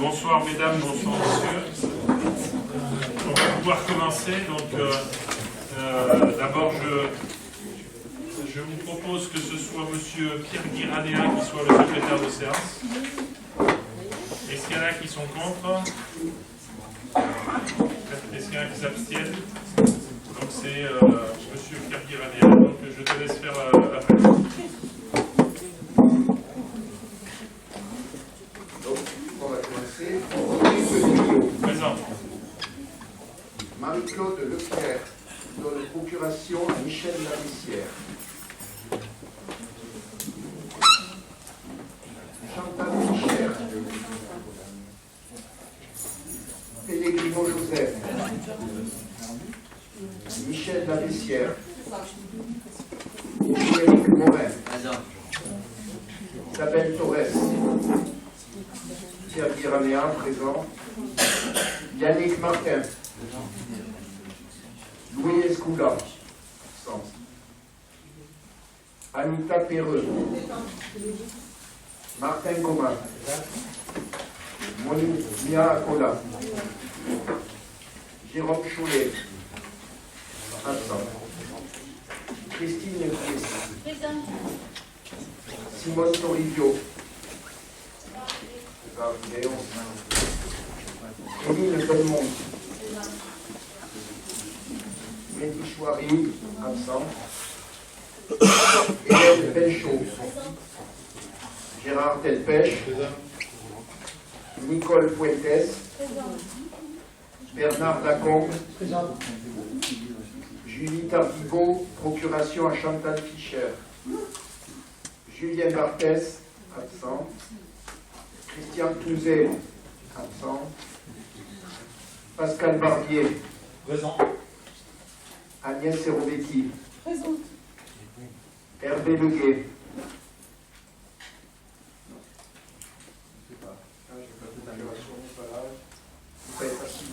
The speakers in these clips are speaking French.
Bonsoir mesdames, bonsoir messieurs. On va pouvoir commencer. Donc, d'abord, je vous propose que ce soit monsieur Pierre Guiranea qui soit le secrétaire de séance. Est-ce qu'il y en a qui sont contre? Est-ce qu'il y en a qui s'abstiennent? Donc c'est monsieur Pierre Guiranea. Donc je te laisse faire la presse. Donc, on va commencer. Présent. Marie-Claude Leclerc donne procuration à Michel Labissière. Chantal Fischer. Pellegrino Joseph. Michel Labissière. Éric Morin. Isabelle Torres. Pierre Guiranea, présent. Yannick Martin. Louis Escoula. Absent. Anita Perreux. Martin Comin. Monia Acola. Jérôme Cholet. Absent. Christine Christ. Simone Toribio. Émile Belmont. Mehdi Chouari, absent. Hélène Belchaud. Gérard Delpech. Nicole Fuentes. Bernard Lacombe. Julie Tardigo, procuration à Chantal Fischer. Julien Barthès, absent. Christian Touzet, absent. Pascal Barbier. Présent. Agnès Serovetti. Présente. Hervé Leguet.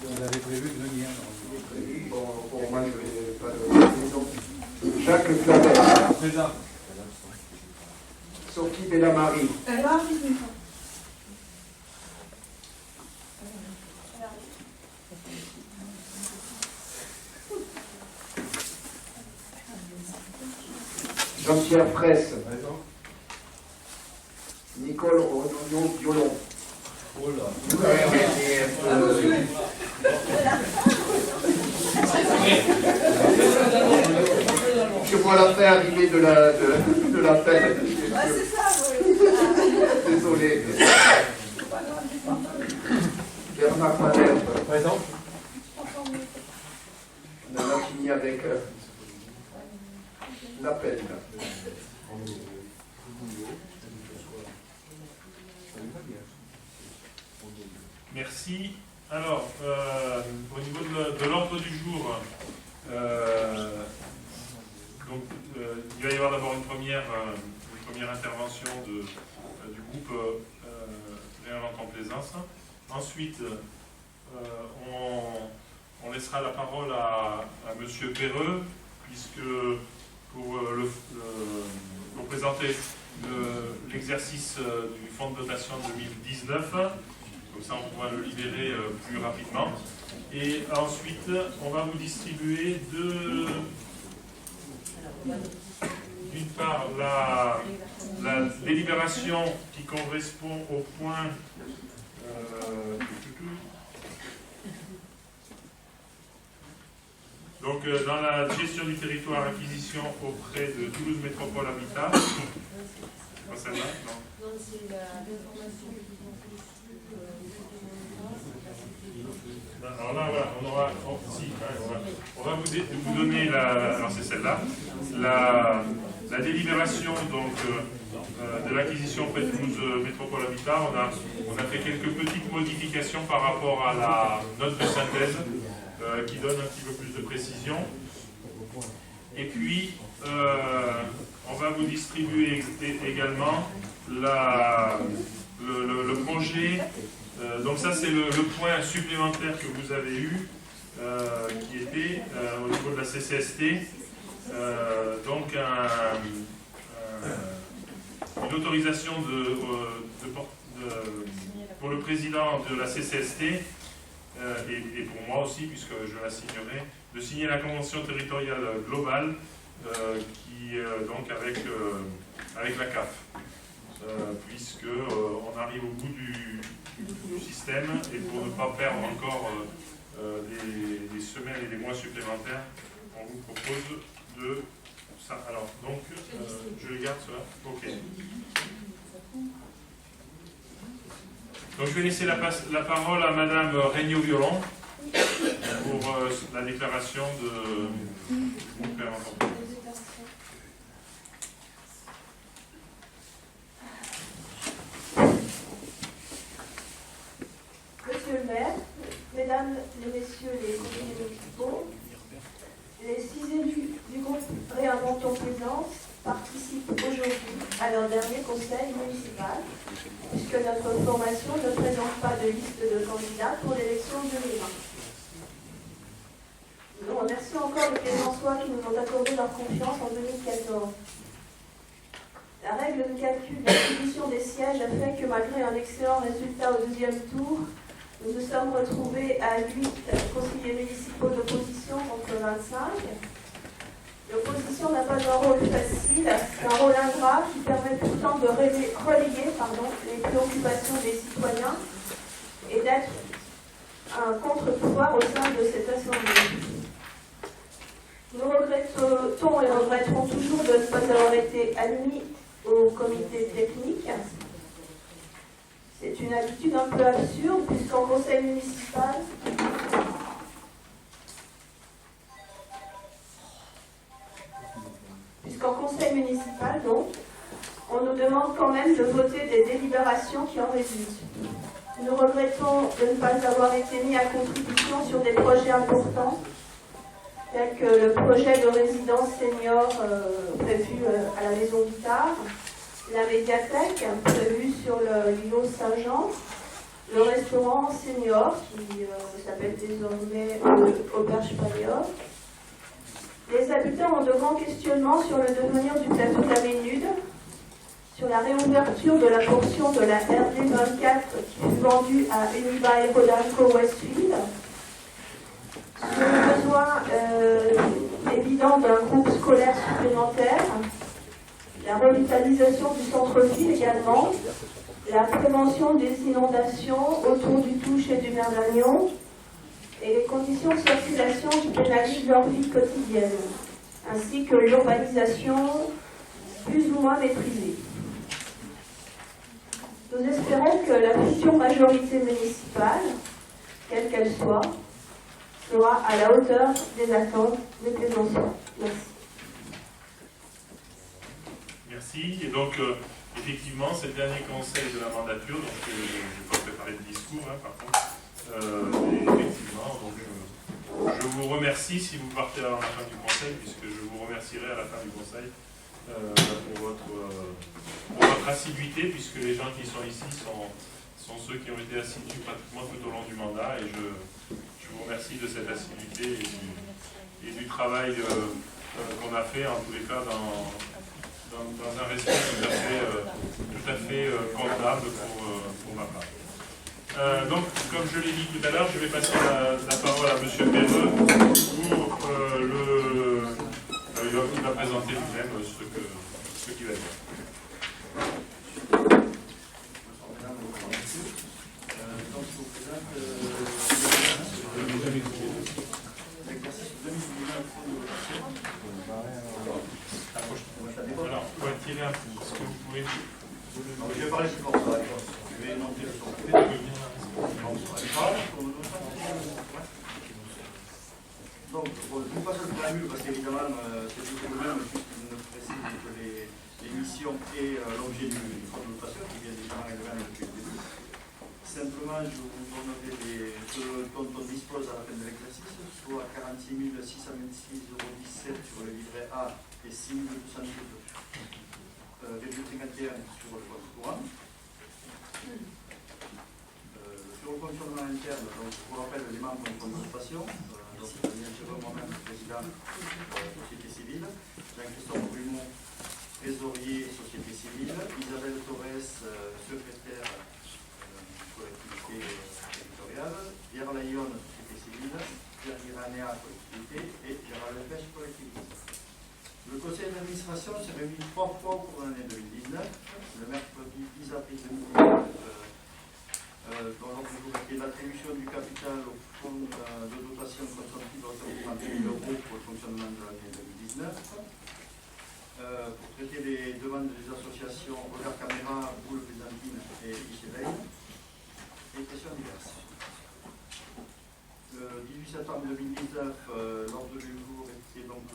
Vous avez prévu de venir. Bon, pour moi, je n'ai pas de... Jacques Clavel. Présent. Sophie Bellamari. Jean-Pierre Fraisse. Nicole Rodonio Violon. Oh là. Je vois la fin arriver de la peine. Ah, c'est ça, oui. Désolé. Bernard Malherbe. Présent. On en a fini avec l'appel. Merci. Alors, au niveau de l'ordre du jour, donc, il va y avoir d'abord une première intervention du groupe Réinventons Plaisance. Ensuite, on laissera la parole à monsieur Perreux, puisque pour présenter l'exercice du fonds de dotation 2019. Comme ça, on pourra le libérer plus rapidement. Et ensuite, on va vous distribuer d'une part la délibération qui correspond au point donc dans la gestion du territoire acquisition auprès de Toulouse Métropole Habitat. C'est pas celle-là? Non. Non, c'est l'information Alors là, voilà, on va vous donner alors c'est celle-là, la délibération donc, de l'acquisition auprès de Toulouse Métropole Habitat. On a fait quelques petites modifications par rapport à la note de synthèse qui donne un petit peu plus de précision. Et puis, on va vous distribuer également le projet. Donc ça, c'est le point supplémentaire que vous avez eu, qui était au niveau de la CCST. Donc une autorisation pour le président de la CCST, et pour moi aussi, puisque je la signerai, de signer la convention territoriale globale donc avec la CAF, puisqu'on arrive au bout du système, et pour ne pas perdre encore des semaines et des mois supplémentaires, on vous propose de ça. Alors, donc, je les garde cela. Ok. Donc, je vais laisser la parole à Madame Regnault-Violon pour la déclaration de mon père important. Monsieur le maire, mesdames et messieurs les conseillers municipaux, les 6 élus du groupe Réinventons Plaisance participent aujourd'hui à leur dernier conseil municipal, puisque notre formation ne présente pas de liste de candidats pour l'élection 2020. Nous remercions encore les Plaisançois qui nous ont accordé leur confiance en 2014. La règle de calcul d'attribution des sièges a fait que malgré un excellent résultat au deuxième tour, nous nous sommes retrouvés à 8 conseillers municipaux d'opposition contre 25. L'opposition n'a pas un rôle facile, c'est un rôle ingrat qui permet pourtant de relayer les préoccupations des citoyens et d'être un contre-pouvoir au sein de cette assemblée. Nous regrettons et regretterons toujours de ne pas avoir été admis au comité technique. C'est une habitude un peu absurde puisqu'en conseil municipal, donc, on nous demande quand même de voter des délibérations qui en résultent. Nous regrettons de ne pas avoir été mis à contribution sur des projets importants, tels que le projet de résidence senior prévu à la Maison Guitare, la médiathèque prévue sur l'îlot Saint-Jean, le restaurant senior qui s'appelle désormais Auberge Paléor. Les habitants ont de grands questionnements sur le devenir du plateau de la Ménude, sur la réouverture de la portion de la RD 24 qui fut vendue à Unibail Rodamco Westfield, sur le besoin évident d'un groupe scolaire supplémentaire, la revitalisation du centre-ville également, la prévention des inondations autour du Touche et du Merdagnon, et les conditions de circulation qui pénalisent leur vie quotidienne, ainsi que l'urbanisation plus ou moins maîtrisée. Nous espérons que la future majorité municipale, quelle qu'elle soit, sera à la hauteur des attentes des Plaisançois. Merci. Merci. Et donc, effectivement, c'est le dernier conseil de la mandature, donc je n'ai pas préparé de discours, par contre. Et effectivement, donc, je vous remercie si vous partez à la fin du conseil, puisque je vous remercierai à la fin du conseil pour votre assiduité, puisque les gens qui sont ici sont ceux qui ont été assidus pratiquement tout au long du mandat, et je vous remercie de cette assiduité et du travail qu'on a fait, en tous les cas, dans un respect tout à fait convenable pour ma part. Donc, comme je l'ai dit tout à l'heure, je vais passer la parole à M. Perreux qui va présenter lui-même ce qu'il va dire. Donc, je vous présente l'exercice 2019. Alors, on va tirer un peu. Est-ce que vous pouvez... Je vais parler plus fort, ça va. Je vais monter le son. Donc, je vous passe le préambule parce qu'évidemment, c'est tout le même, puisqu'il nous précise que les missions et l'objet du code de notation, qui vient déjà le même depuis le début. Simplement, je vous donnerai ce dont on dispose à la fin de l'exercice, soit 46 626,17 € sur le livret A et 6 252,51 € sur le compte courant. Sur le fonctionnement interne, donc, je vous rappelle les membres de participation, donc moi-même, le président de la société civile, Jean-Christophe Brumeau, trésorier Société Civile, Isabelle Torres, secrétaire collectivité territoriale, Pierre Layon, Société Civile, Pierre Guiranea, collectivité, et Gérald Lepêche, collectivité. Le conseil d'administration s'est réuni 3 fois pour l'année 2019, le mercredi 10 avril 2019, dans l'ordre du jour était l'attribution du capital au fonds de dotation consentive à hauteur de 30 000 € pour le fonctionnement de l'année 2019, pour traiter les demandes des associations Regard Caméra, Boule Byzantine et Icheveil, et questions diverses. Le 18 septembre 2019, l'ordre du jour était donc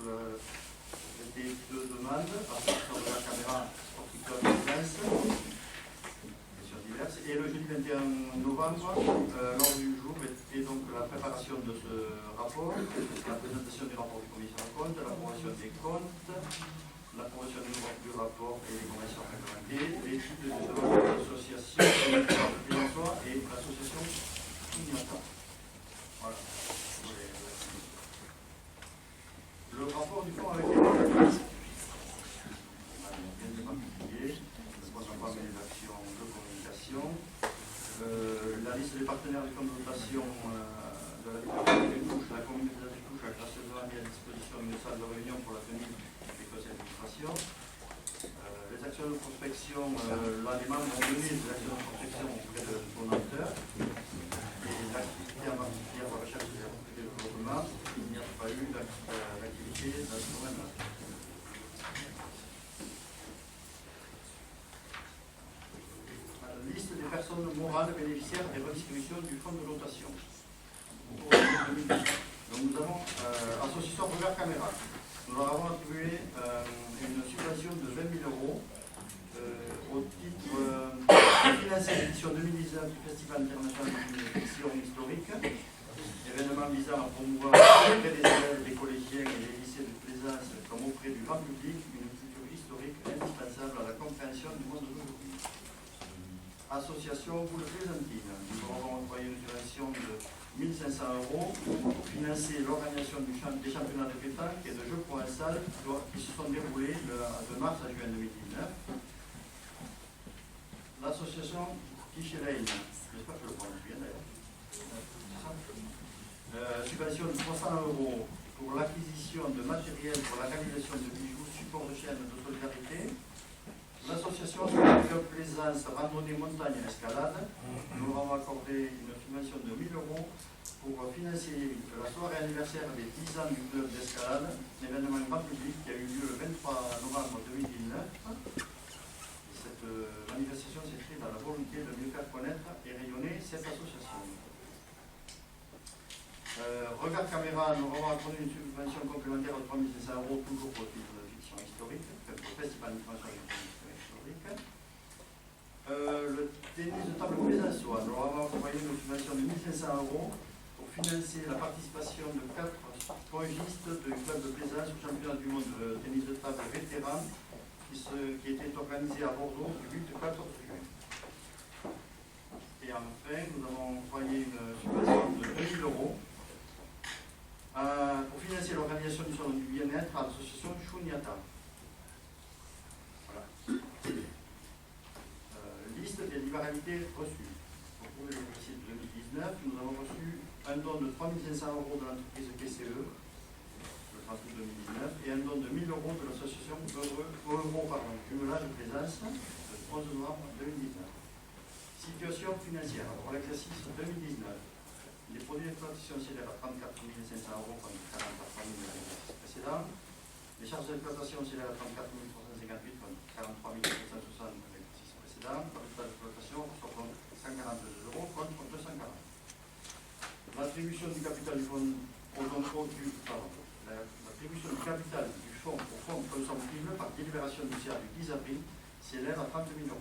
des 2 demandes, association Regard Caméra, horticole et Prince, questions diverses. Et le jeudi 21 novembre, l'ordre du jour était donc la préparation de ce rapport, la présentation du rapport du commissaire aux comptes, l'approbation des comptes, l'approbation du rapport et des conventions réglementées, l'étude de l'association des emplois et l'association Ignata. Voilà. Le rapport du fonds avec les actions. Rien de particulier. Je ne pense pas mes actions de communication. La liste des partenaires du fonds de dotation de la ville de Touche, la communauté de Touche a gracieusement mis à disposition une salle de réunion pour la tenue des conseils d'administration. Les actions de prospection, là les membres ont mené des actions de prospection auprès de donateurs. Et l'activité en particulier de recherche et de développement, il n'y a pas eu d'activité dans ce domaine-là. Liste des personnes morales bénéficiaires des redistributions du fonds de dotation. Donc nous avons Association Regard Caméra. Nous leur avons attribué une subvention de 20 000 € au titre de financer l'édition 2019 du Festival international de fiction historique, événement visant à promouvoir auprès des élèves, des collégiens et des lycées de Plaisance comme auprès du grand public une culture historique indispensable à la compréhension du monde d'aujourd'hui. Association Boule Byzantine. Nous avons envoyé une subvention de 1 500 € pour financer l'organisation des championnats de pétanque et de jeux provençal qui se sont déroulés de mars à juin 2019. L'association Kichelein, j'espère que je le prononce bien d'ailleurs, subvention de 300 € pour l'acquisition de matériel pour la réalisation de bijoux, support de chaîne de solidarité. L'association Club Plaisance, randonnée, montagne et escalade. Nous leur avons accordé une subvention de 1 000 € pour financer la soirée anniversaire des 10 ans du club d'escalade, un événement grand public qui a eu lieu le 23 novembre 2019. Cette manifestation s'inscrit dans la volonté de mieux faire connaître et rayonner cette association. Regard Caméra, nous avons accordé une subvention complémentaire de 3 500 €, toujours pour le titre de fiction historique, pour le Festival international de fiction historique. Le tennis de table Plaisance, nous avons envoyé une subvention de 1 500 € pour financer la participation de 4 pongistes du club de Plaisance au championnat du monde de tennis de table vétéran qui était organisé à Bordeaux du 8 au 14 juin. Et enfin, nous avons envoyé une subvention de 2 000 € pour financer l'organisation du salon du bien-être à l'association Chuniata. Voilà. Liste des libéralités reçues. Pour l'exercice 2019, nous avons reçu un don de 3 500 € de l'entreprise PCE, le 30 août 2019, et un don de 1 000 € de l'association Jumelage de Plaisance, le 11 novembre 2019. Situation financière. Pour l'exercice 2019, les produits d'exploitation s'élèvent à 34 500 € contre 43 000 l'exercice précédent. Les charges d'exploitation s'élèvent à 34 358 contre 43 760 l'exercice précédent. Le résultat d'exploitation sort donc 142 € contre 240. L'attribution du capital du fonds l'attribution du capital du fonds au fonds consomptible par délibération du CA du 10 avril s'élève à 30 000 €.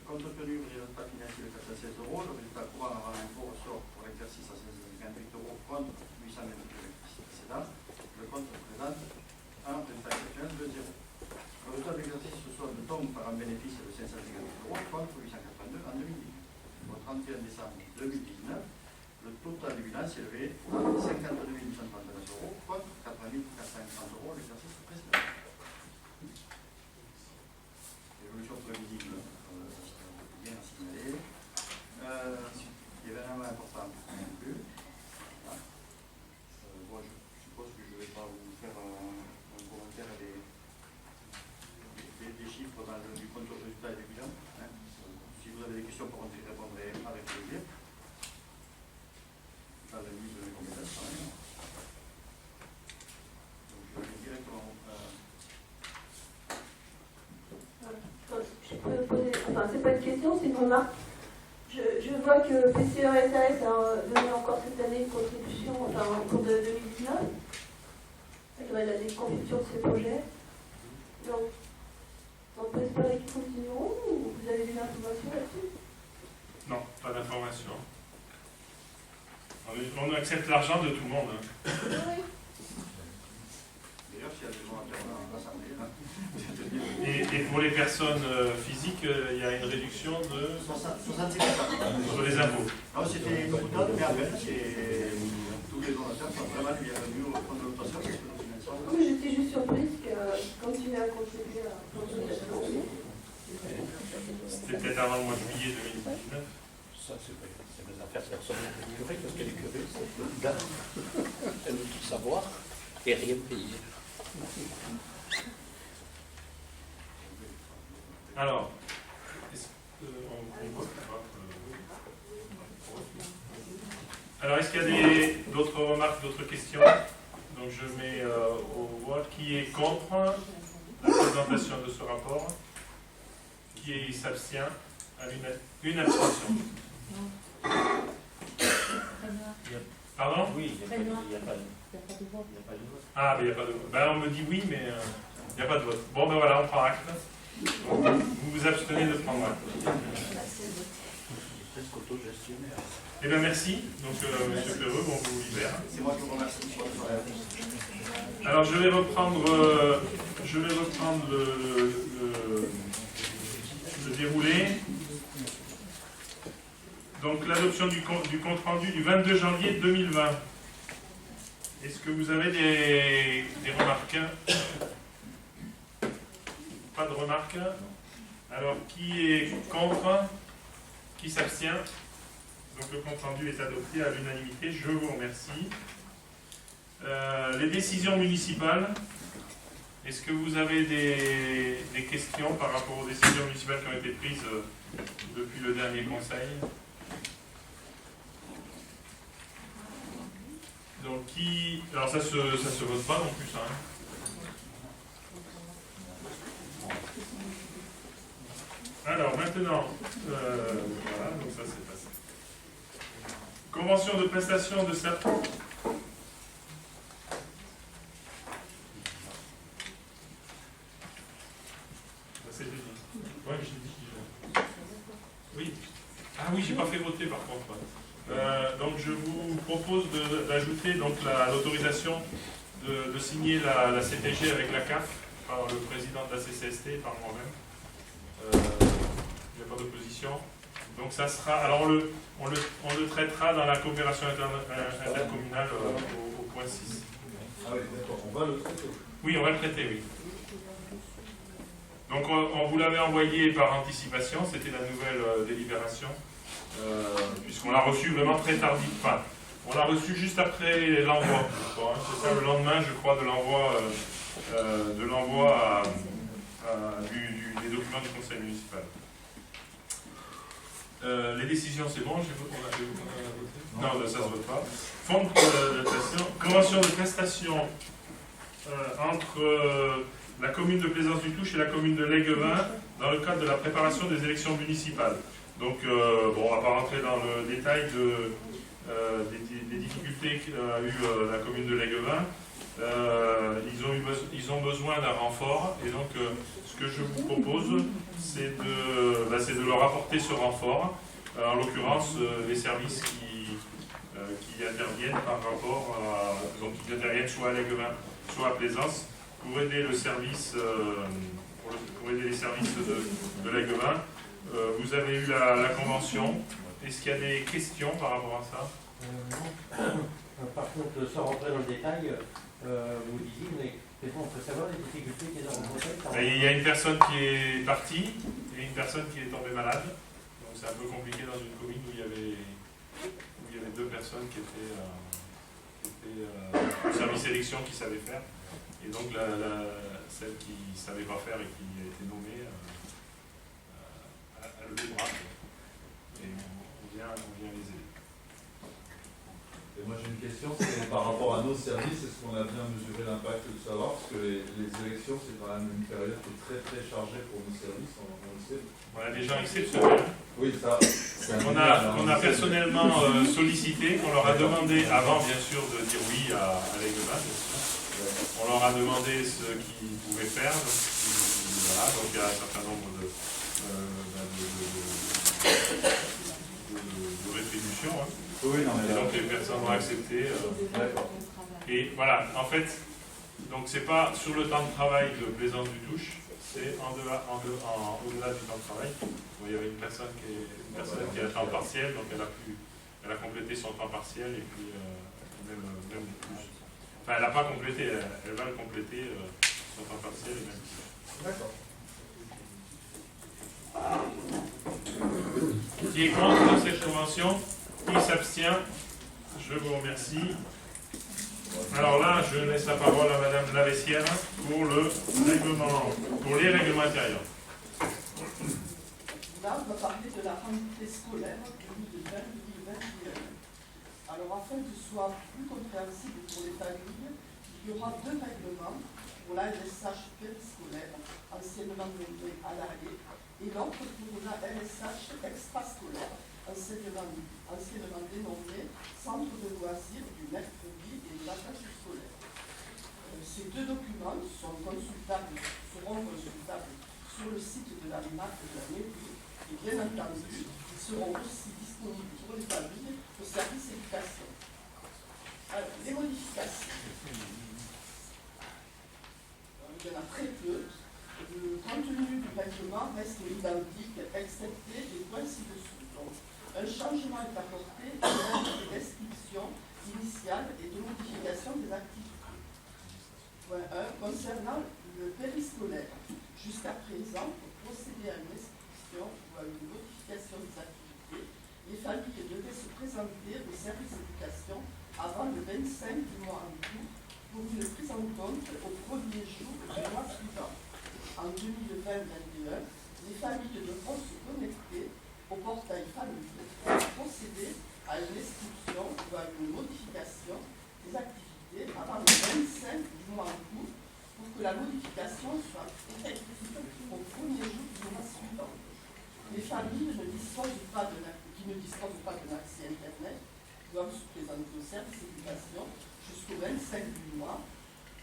Compte tenu du résultat financier de 416 €, le résultat courant avant l'impôt ressort pour l'exercice à 16,28 € contre 822 € l'exercice précédent. Le compte représente un résultat exceptionnel de 0. Le résultat de l'exercice se solde donc par un bénéfice de 558 € contre 882 en 2010. Au 31 décembre 2019, le total du bilan s'est élevé à 52 839 € contre 80 450 € l'exercice précédent. c'est pas une question, c'est une remarque. Je vois que PCE-SAS a donné encore cette année une contribution, enfin au cours de 2019. Ça devrait être la déconfiture de ces projets. Donc, on peut espérer qu'ils continueront ou vous avez des informations là-dessus? Non, pas d'information. On accepte l'argent de tout le monde. Hein. Oui. D'ailleurs, s'il y a des gens à faire en assemblée, Et pour les personnes physiques, il y a une réduction de 66 sur les impôts. Non, c'était une boutade, mais en fait, tous les donateurs sont vraiment les bienvenus au fond de l'opération parce que nous finançons. Oui, j'étais juste surprise qu'ils continuent à contribuer à la fondation. C'était peut-être avant le mois de juillet 2019. Ça, c'est des affaires personnelles du curé, parce que les curés, c'est le gars. Elle veut tout savoir et rien payer. Alors, est-ce qu'on vote ou pas Alors, est-ce qu'il y a d'autres remarques, d'autres questions? Donc, je mets au vote. Qui est contre la présentation de ce rapport? Qui s'abstient? À une abstention. Pardon? Oui, il n'y a pas de vote. Ah, mais il n'y a pas de vote. Ben, on me dit oui, mais il n'y a pas de vote. Bon, ben voilà, on prend acte. Vous vous abstenez de prendre acte. Presque autogestionnaire. Eh bien, merci. Donc, monsieur Perreux, on vous libère. C'est moi qui vous remercie. Alors, je vais reprendre le déroulé. Donc, l'adoption du compte rendu du 22 janvier 2020. Est-ce que vous avez des remarques? Pas de remarques? Alors, qui est contre? Qui s'abstient? Donc, le compte rendu est adopté à l'unanimité. Je vous remercie. Les décisions municipales. Est-ce que vous avez des questions par rapport aux décisions municipales qui ont été prises depuis le dernier conseil? Donc, alors ça se vote pas non plus, ça. Hein. Alors, maintenant, voilà, donc ça c'est passé. Convention de prestation de services. C'est jeudi. Oui, je l'ai dit. Oui. Ah oui, j'ai pas fait voter par contre. Donc je vous propose d'ajouter l'autorisation de signer la CTG avec la CAF par le président de la CCST et par moi-même. Il n'y a pas d'opposition. Donc ça sera. Alors on le traitera dans la coopération intercommunale au point 6. Ah oui, d'accord, on va le traiter. Oui, on va le traiter, oui. Donc on vous l'avait envoyé par anticipation, c'était la nouvelle délibération, puisqu'on l'a reçu vraiment très tardif. Enfin, on l'a reçu juste après l'envoi. C'est ça, le lendemain, je crois, de l'envoi des documents du conseil municipal. Les décisions, c'est bon, on a voté? Non, ça ne se vote pas. Fonds de prestation, convention de prestation entre la commune de Plaisance-du-Touche et la commune de Léguevin dans le cadre de la préparation des élections municipales. Donc, bon, on ne va pas rentrer dans le détail des difficultés qu'a eu la commune de Léguevin. Ils ont besoin d'un renfort et donc ce que je vous propose, c'est de leur apporter ce renfort, en l'occurrence les services qui interviennent par rapport à, donc qui interviennent soit à Léguevin, soit à Plaisance, pour aider le service, pour aider les services de Léguevin. Vous avez eu la convention. Est-ce qu'il y a des questions par rapport à ça? Non. Par contre, sans rentrer dans le détail, vous disiez, mais on peut savoir les difficultés qu'ils ont rencontrées. Il y a une personne qui est partie et une personne qui est tombée malade. Donc c'est un peu compliqué dans une commune où il y avait deux personnes qui étaient au service élection qui savaient faire. Et donc celle qui ne savait pas faire et qui a été nommée a levé le bras. Et on vient les aider. Et moi j'ai une question, c'est par rapport à nos services, est-ce qu'on a bien mesuré l'impact de savoir? Parce que les élections, c'est quand même une période qui est très très chargée pour nos services, on le sait. Voilà, des gens exceptionnels. Oui, ça. Qu'on a personnellement sollicité, qu'on leur a demandé, avant bien sûr de dire oui à l'Aigleman, bien sûr. On leur a demandé ce qu'ils pouvaient faire. Voilà, donc il y a un certain nombre de rétributions. Hein. Oui, non, mais et donc les personnes ont accepté. Et voilà, en fait, donc c'est pas sur le temps de travail de Plaisance du Touche, c'est au-delà du temps de travail. Bon, il y avait une personne qui est à temps partiel, donc elle a complété son temps partiel et puis même plus. Enfin, elle n'a pas complété, elle va le compléter son temps partiel et même plus. D'accord. Qui est contre cette convention? Qui s'abstient? Je vous remercie. Alors là, je laisse la parole à Madame Lavessière pour les règlements intérieurs. Là, on va parler de la rentrée scolaire 2020-2021. Alors, afin que ce soit plus compréhensible pour les familles, il y aura 2 règlements pour l'ALSH périscolaire, anciennement nommé à l'arrêt, et l'autre pour la LSH extrascolaire, anciennement dénommé Centre de loisirs du mercredi et de la vacances scolaire. Ces 2 documents seront consultables sur le site de la MAC de la mairie et bien entendu, ils seront aussi disponibles pour les familles au service éducation. Alors, les modifications. Il y en a très peu. Le contenu du règlement reste identique, excepté les points ci-dessous. Donc, un changement est apporté à la description initiale et de modification des activités. Point 1. Concernant le périscolaire, jusqu'à présent, pour procéder à une inscription ou à une modification des activités, les familles devaient se présenter au service d'éducation avant le 25 du mois en cours pour une prise en compte au premier jour du mois suivant. En 2020-2021, les familles devront se connecter au portail famille pour procéder à une inscription ou à une modification des activités avant le 25 du mois en cours pour que la modification soit effective au premier jour du mois suivant. Les familles qui ne disposent pas d'un accès Internet doivent se présenter au service d'éducation jusqu'au 25 du mois,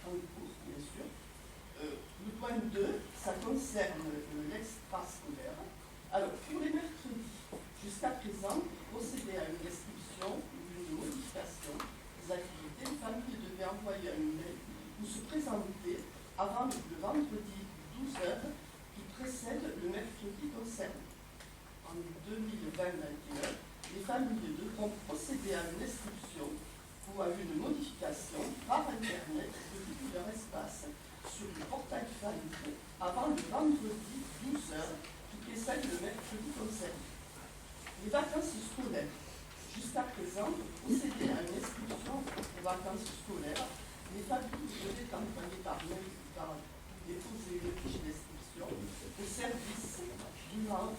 en cours bien sûr. Le point 2, ça concerne l'extrascolaire. Alors, pour les mercredis, jusqu'à présent, pour procéder à une inscription ou une modification des activités, les familles devaient envoyer un email ou se présenter avant le vendredi 12 h qui précède le mercredi concerné. En 2020-2021, les familles devront procéder à une inscription ou à une modification par Internet depuis leur espace sur le portail famille avant le vendredi 12 h qui précède le mercredi concerné. Les vacances scolaires. Jusqu'à présent, pour procéder à une inscription aux vacances scolaires, les familles devaient envoyer par mail déposer une fiche d'inscription au service durant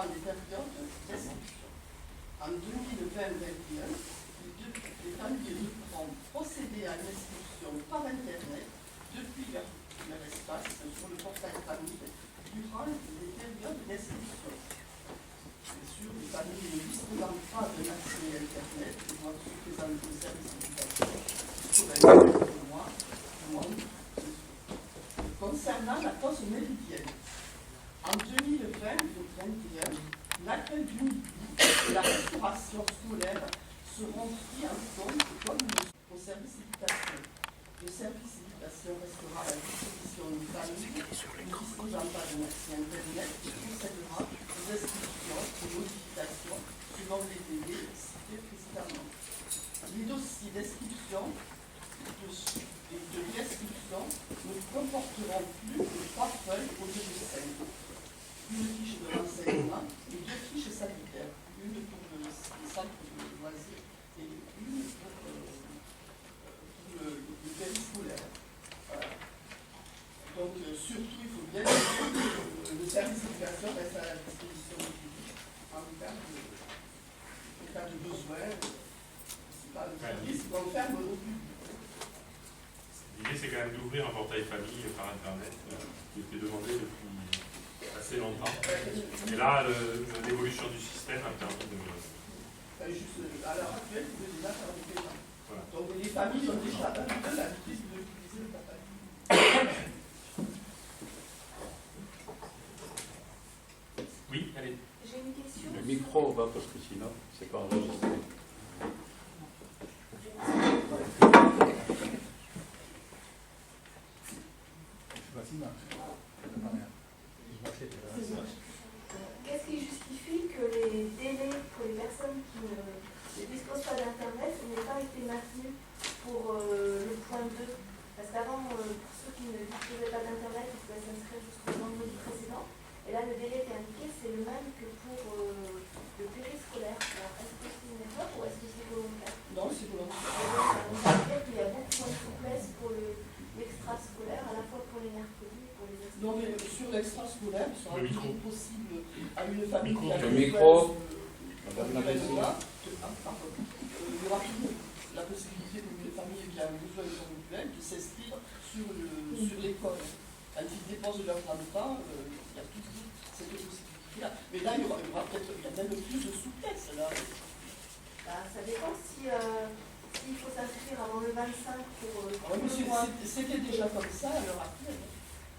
les périodes d'inscription. En 2020-2021, les familles devront procéder à une inscription par Internet depuis leur espace sur le portail famille durant les périodes d'inscription. Bien sûr, les familles ne disposant pas d'un accès Internet doivent se présenter au service d'éducation sur le mois. Concernant la pause méridienne, en 2020-2021, l'accueil du midi et la restauration scolaire seront pris en compte comme au service d'éducation. Le service d'éducation restera à la disposition des familles ne disposant pas d'un accès Internet et procédera aux inscriptions et modifications suivant les délais cités précédemment. Les dossiers d'inscription et de réinscription ne comporteront plus que 3 feuilles au lieu de 5. Une fiche de renseignement et 2 fiches sanitaires, une pour le centre de loisirs et une pour le périscolaire. Voilà. Donc, surtout, il faut bien que le service d'éducation reste à la disposition du public en cas de besoin. C'est pas le service qu'on ferme au public. L'idée, c'est quand même d'ouvrir un portail famille par Internet qui était demandé depuis assez longtemps. Et là, l'évolution du système a permis de... Juste à l'heure actuelle, vous pouvez déjà faire des paiements. Voilà. Donc les familles ont déjà l'habitude d'utiliser le portail. Oui, allez. J'ai une question. Le micro va parce que sinon, c'est pas enregistré. Qu'est-ce qui justifie que les délais pour les personnes qui ne disposent pas d'Internet n'aient pas été maintenus pour le point 2? Parce qu'avant, pour ceux qui ne disposaient pas d'Internet, ils pouvaient s'inscrire jusqu'au vendredi précédent. Et là, le délai qui est indiqué, c'est le même que pour le périscolaire. Alors, est-ce que c'est une erreur ou est-ce que c'est volontaire? Non, c'est volontaire. Ça veut dire qu'il y a beaucoup moins de souplesse pour l'extrascolaire, à la fois pour les mercredis et pour les extrascolaires. Non, mais sur l'extrascolaire, il sera Le micro. possible à une famille qui a Le micro. Madame la Présidente. Il y aura toujours la possibilité pour une famille qui a besoin de son mutuel de s'inscrire sur l'école. Quand ils déposent leur enfant, il y a toujours cette possibilité-là. Mais là, il y aura peut-être même plus de souplesse. Là. Ça dépend s'il faut s'inscrire avant le 25 pour C'était déjà comme ça à l'heure actuelle.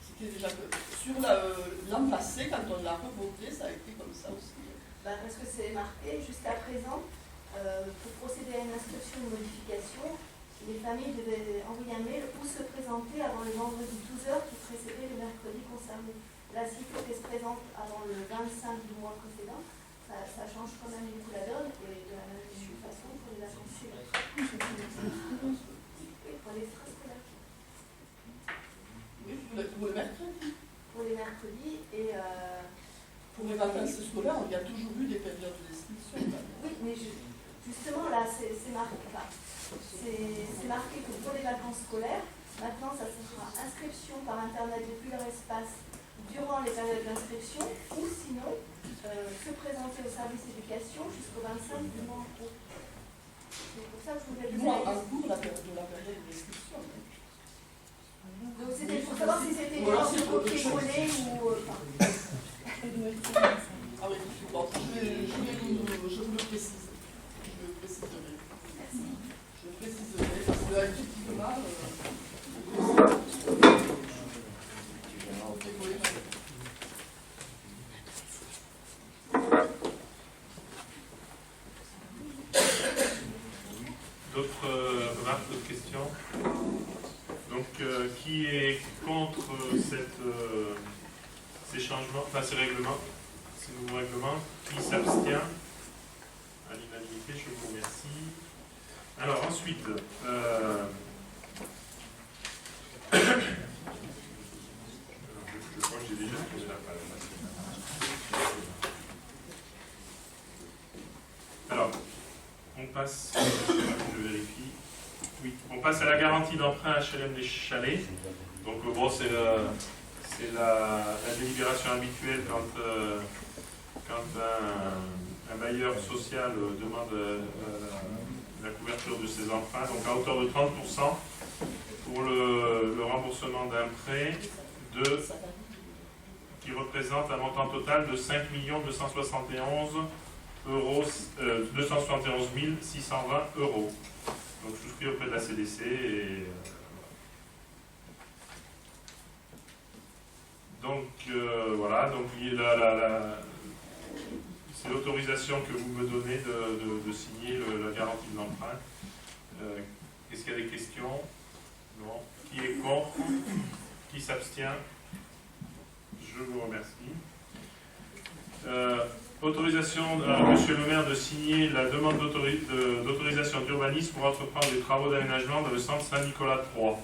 C'était déjà sur l'an passé, quand on l'a revoté, ça a été comme ça aussi. Parce que c'est marqué jusqu'à présent, pour procéder à une inscription ou modification, les familles devaient envoyer un mail ou se présenter avant le vendredi 12h qui précédait le mercredi concerné. Là, s'il faut qu'elles se présentent avant le 25 du mois précédent, ça change quand même beaucoup la donne, et de la même façon pour les vacances scolaires. Et pour les extrascolaires. Oui, pour le mercredi. Pour les mercredis et... pour les vacances scolaires, il y a toujours eu des périodes d'inscription. Oui, mais justement, là, c'est marqué. C'est marqué que pour les vacances scolaires, maintenant, ça sera inscription par Internet depuis leur espace durant les périodes d'inscription, ou sinon, se présenter au service éducation jusqu'au 25 du mois en cours. C'est pour ça que je voulais Du mois en cours de la période d'inscription. Donc c'était pour savoir si c'était un copier-coller ou... Ah oui, bon, je vous le précise. Je le préciserai. Merci. Je le préciserai parce que effectivement, D'autres remarques, d'autres questions? Donc, qui est contre ces changements, enfin ces règlements, ces nouveaux règlements? Qui s'abstient? À l'unanimité, je vous remercie. Alors, ensuite, je crois que j'ai déjà posé la page. Alors, on passe, je vérifie. Oui, on passe à la garantie d'emprunt HLM des chalets. Donc, bon, c'est la délibération habituelle quand un bailleur social demande la couverture de ses emprunts, donc à hauteur de 30% pour le remboursement d'un prêt qui représente un montant total de 5 271 620 euros. Donc souscrit auprès de la CDC et donc voilà, donc c'est l'autorisation que vous me donnez de signer la garantie de l'emprunt. Est-ce qu'il y a des questions? Non. Qui est contre? Qui s'abstient? Je vous remercie. Autorisation à Monsieur le maire de signer la demande d'autorisation d'urbanisme pour entreprendre des travaux d'aménagement dans le centre Saint-Nicolas 3.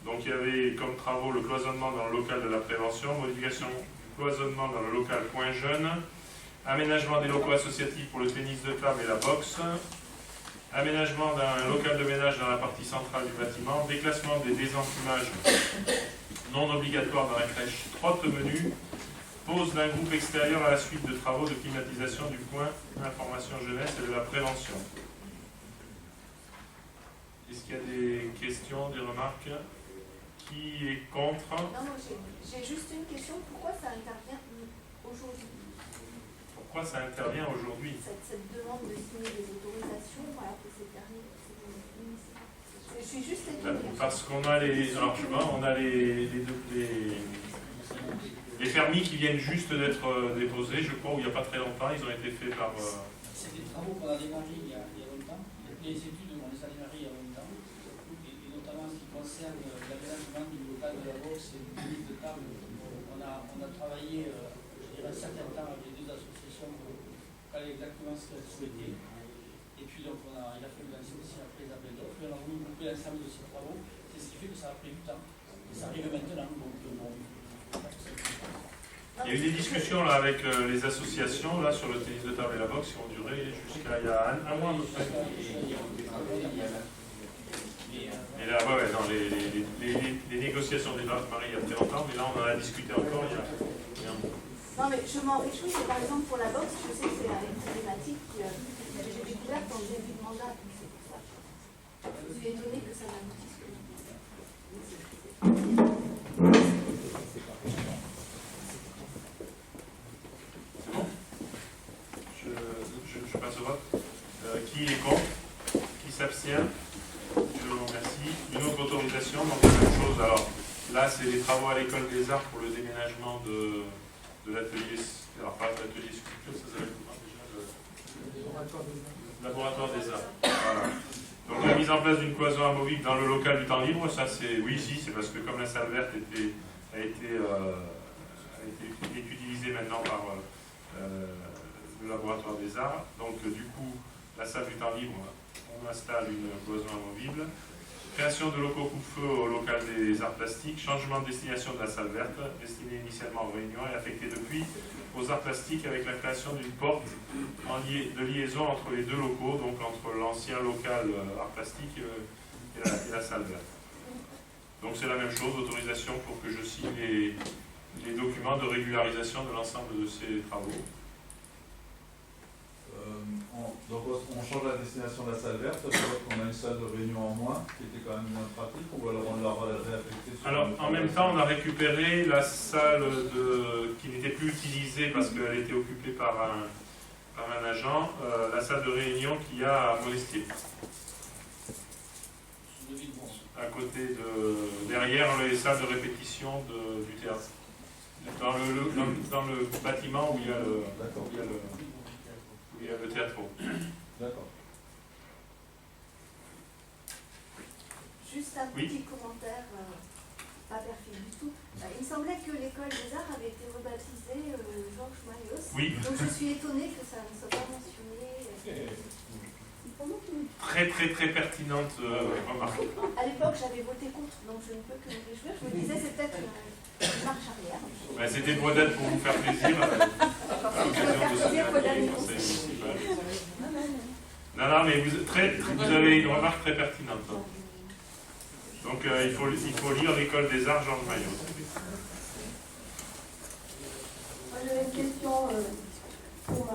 Donc il y avait comme travaux le cloisonnement dans le local de la prévention, modification du cloisonnement dans le local Point Jeune, aménagement des locaux associatifs pour le tennis de table et la boxe, aménagement d'un local de ménage dans la partie centrale du bâtiment, déclassement des désenfumages non obligatoires dans la crèche Trotte-Menu, pose d'un groupe extérieur à la suite de travaux de climatisation du point d'information jeunesse et de la prévention. Est-ce qu'il y a des questions, des remarques? Qui est contre? Non, j'ai juste une question. Pourquoi ça intervient aujourd'hui? Pourquoi ça intervient aujourd'hui? Cette demande de signer des autorisations, alors que c'est dernier. Je suis juste étonnée. Parce qu'on a les. Alors, tu vois, on a les permis qui viennent juste d'être déposés, je crois, où il n'y a pas très longtemps. Ils ont été faits par. C'est des travaux qu'on a démarrés il y a longtemps. Les études, on les a démarrés il y a longtemps. Et notamment en ce qui concerne l'aménagement du local de la boxe et du mise de table. On a travaillé, je dirais, un certain temps avec les deux associations pour caler exactement ce qu'elles souhaitaient. Et puis donc il a fallu lancer aussi après les appels d'offres. On a voulu grouper l'ensemble de ces travaux. C'est ce qui fait que ça a pris du temps. Et ça arrive maintenant. Donc, il y a eu des discussions là avec les associations là sur le tennis de table et la boxe qui ont duré jusqu'à il y a un mois à peu près. Et là, ouais, dans les négociations démarrent Marie il y a très longtemps, mais là on en a discuté encore il y a un mois. Non, mais je m'en réjouis, c'est par exemple pour la boxe, je sais que c'est une problématique que j'ai découverte dans le début de mandat, donc c'est pour ça. Je suis étonnée que ça n'aboutisse que. C'est bon? Je passe au vote. Qui est contre? Qui s'abstient? Je vous remercie. Une autre autorisation, donc la même chose. Alors là, c'est les travaux à l'école des arts pour le déménagement de l'atelier, alors pas l'atelier sculpture, ça s'appelle comment déjà? Le laboratoire des arts. Voilà. Donc la mise en place d'une cloison amovible dans le local du temps libre, ça c'est, oui, si, c'est parce que comme la salle verte a été utilisée maintenant par le laboratoire des arts, donc du coup, la salle du temps libre, on installe une cloison amovible. Création de locaux coup-de-feu au local des arts plastiques, changement de destination de la salle verte, destinée initialement aux réunions et affectée depuis aux arts plastiques avec la création d'une porte de liaison entre les deux locaux, donc entre l'ancien local arts plastiques et la salle verte. Donc c'est la même chose, autorisation pour que je signe les documents de régularisation de l'ensemble de ces travaux. Donc on change la destination de la salle verte, ça veut dire qu'on a une salle de réunion en moins, qui était quand même moins pratique, ou alors on l'a réaffectée sur. Alors en même temps, on a récupéré la salle qui n'était plus utilisée parce qu'elle était occupée par un agent, la salle de réunion qu'il y a à Monestier. À côté derrière les salles de répétition du théâtre. Dans le bâtiment où il y a le théâtre. D'accord. Juste un petit commentaire, pas perfide du tout. Il me semblait que l'école des arts avait été rebaptisée Georges Marios. Oui. Donc je suis étonnée que ça ne soit pas mentionné. Très très très pertinente remarque. À l'époque, j'avais voté contre, donc je ne peux que me réjouir. Je me disais, c'est peut-être une marche arrière. Ben, c'était peut-être pour vous faire plaisir à l'occasion de ce conseil municipal. Non, mais vous avez une remarque très pertinente. Donc il faut lire l'école des arts Georges Marios. Moi j'avais une question pour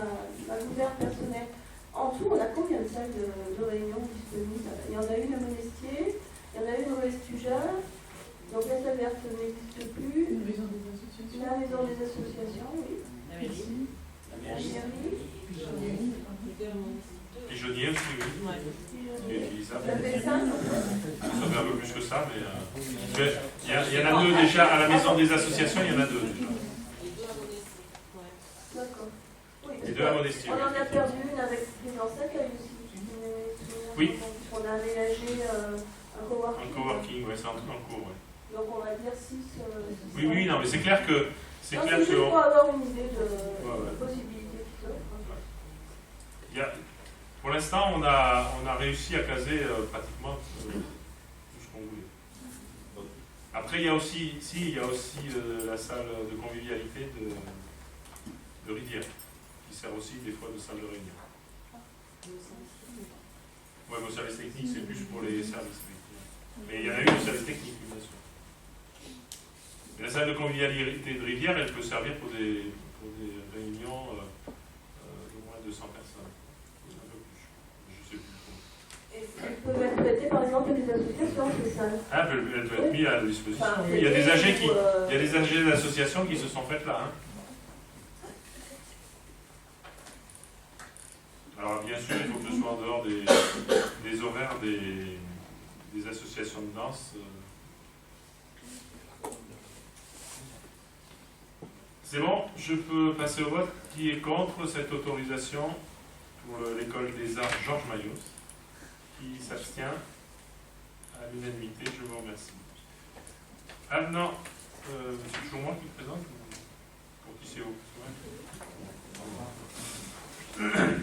ma gouverne personnelle. En tout, on a combien de salles de réunion disponibles? Il y en a une à Monestier, il y en a une au Vestugeur, donc la salle verte n'existe plus. Une maison des associations. La maison des associations, oui. La mairie. La mairie. Pigeonnier aussi, oui. C'est utilisable. La V5, Ça fait un peu plus que ça, mais il y en a deux déjà. À la maison des associations, il y en a deux déjà. d'accord. Oui, Et deux à Monestier. on en a perdu une avec Président Sakai aussi. Oui. On a aménagé un coworking. Un coworking, ouais, c'est en cours, ouais. Donc on va dire 6. Oui, non, mais c'est clair que. C'est non, clair c'est juste que. pour avoir une idée de Ouais. possibilités qui s'offrent. Pour l'instant, on a réussi à caser pratiquement tout ce qu'on voulait. Après, il y a aussi la salle de convivialité de Rivière, qui sert aussi des fois de salle de réunion. Oui, mais au service technique, c'est plus pour les services. Mais il y en a une au service technique, bien sûr. Mais la salle de convivialité de Rivière, elle peut servir pour des réunions de moins de 200 personnes. Un peu plus. Je sais plus. Et Elles peuvent être prêtées par exemple à des associations, c'est ça? Ah, elle doit être mise à disposition. Enfin, Il y a des AG ou, il y a des AG d'associations qui se sont faites là. Hein. Alors bien sûr, il faut que ce soit en dehors des horaires des associations de danse. C'est bon, je peux passer au vote. Qui est contre cette autorisation pour l'école des arts Georges Mayos? Qui s'abstient? À l'unanimité, je vous remercie. Avenant, c'est toujours moi qui présente ou pour qui c'est où?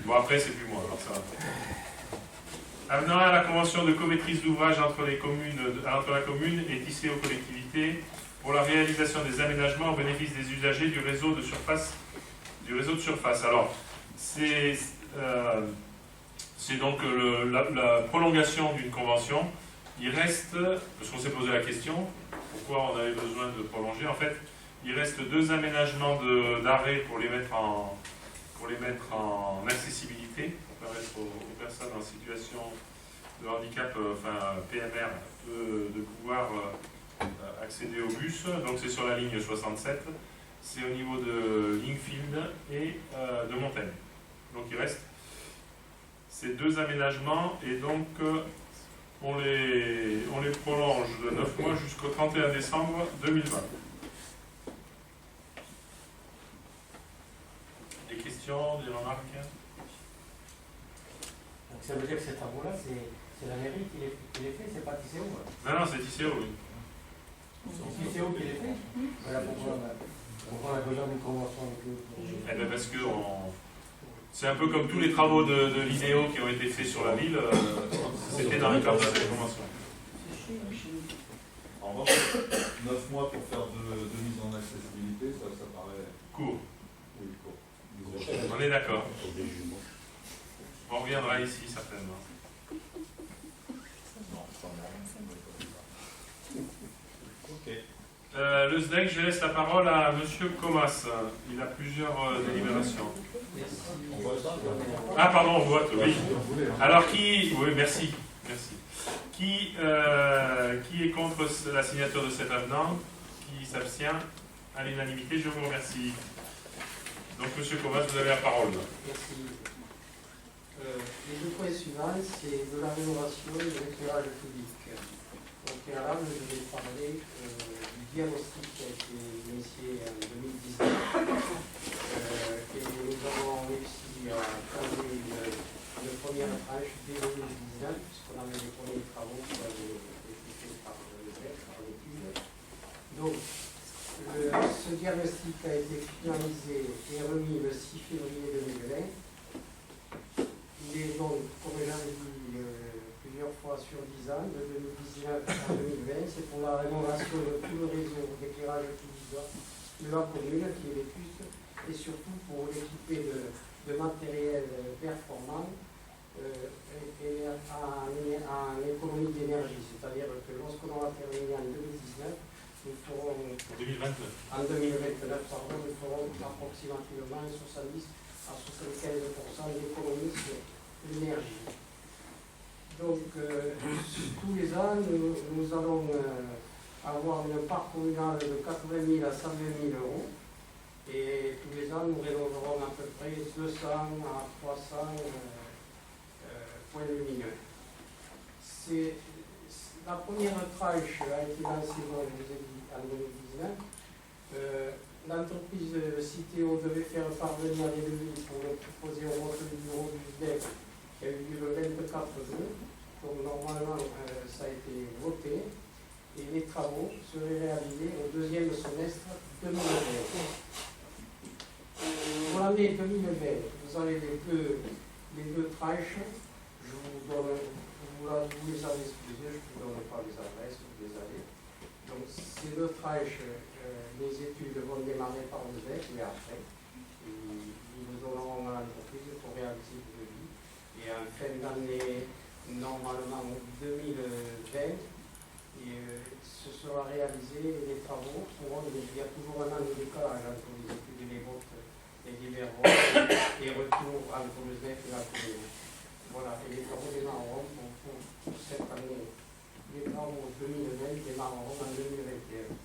Bon, après, c'est plus moi, alors ça va. Avenant à la convention de comaîtrise d'ouvrage entre la commune et tissé aux collectivités pour la réalisation des aménagements au bénéfice des usagers du réseau de surface. Alors, c'est donc la prolongation d'une convention. Il reste, parce qu'on s'est posé la question, pourquoi on avait besoin de prolonger, en fait, il reste 2 aménagements d'arrêt pour les mettre en accessibilité, pour permettre aux personnes en situation de handicap, enfin PMR, de pouvoir accéder au bus. Donc c'est sur la ligne 67, c'est au niveau de Lingfield et de Montaigne. Donc il reste ces 2 aménagements et donc on les prolonge de 9 mois jusqu'au 31 décembre 2020. Des questions, des remarques? Donc ça veut dire que ces travaux-là, c'est la mairie qui les fait, c'est pas TCO? Non, c'est TCO, oui. C'est TCO qui les fait? Voilà pourquoi on a besoin d'une convention avec eux. Eh bien parce que c'est un peu comme tous les travaux de l'IDEO qui ont été faits sur la ville, c'était dans le cadre de cette convention. En revanche, 9 mois pour faire deux mises en accessibilité, ça paraît Court. Oui, court. On est d'accord. On reviendra ici certainement. Ok. Le SDEC, je laisse la parole à M. Comas. Il a plusieurs délibérations. On voit ça. Ah pardon, on vote, oui. Alors qui... Oui, merci. Qui est contre la signature de cet avenant? Qui s'abstient? À l'unanimité, je vous remercie. Donc, M. Comas, vous avez la parole. Merci. Les 2 points suivants, c'est de la rénovation et de l'éclairage public. Au préalable, je vais parler du diagnostic qui a été initié en 2019. Et nous avons réussi à faire une première tranche dès 2019, puisqu'on avait les premiers travaux qui avaient été faits par l'étude. Donc, ce diagnostic a été finalisé et remis le 6 février 2020. Il est donc, comme j'avais dit plusieurs fois, sur 10 ans, de 2019 à 2020. C'est pour la rénovation de tout le réseau d'éclairage public de la commune qui est vétuste et surtout pour l'équiper de matériel performant et en économie d'énergie. C'est-à-dire que lorsqu'on aura terminé en 2019, nous ferons en 2029, pardon, nous ferons approximativement 70 à 75% d'économie sur l'énergie. Donc, tous les ans, nous allons avoir une part communale de 80 000 à 120 000 euros. Et tous les ans, nous rénoverons à peu près 200 à 300 points lumineux. La première tranche a été lancée, comme je vous ai dit, en 2019. L'entreprise Citeo devait faire parvenir les devis pour le proposer au vote du bureau du SDEC qui a eu lieu le 24 juin. Donc normalement, ça a été voté et les travaux seraient réalisés au 2e semestre 2020. Pour l'année 2020, vous avez les deux tranches. Je vous les avez excusées, je ne vous donne pas les adresses, vous les avez. Donc ces 2 tranches, les études vont démarrer par le SDEC, mais après, ils nous donneront à l'entreprise pour réaliser le devis. Et en fin d'année, normalement 2020, ce sera réalisé et les travaux pourront, il y a toujours un an de décalage entre les études et les votes, les divers votes et retour entre le SDEC et la commune. Voilà, et les travaux démarreront pour cette année. Les travaux 2020 démarreront en 2021.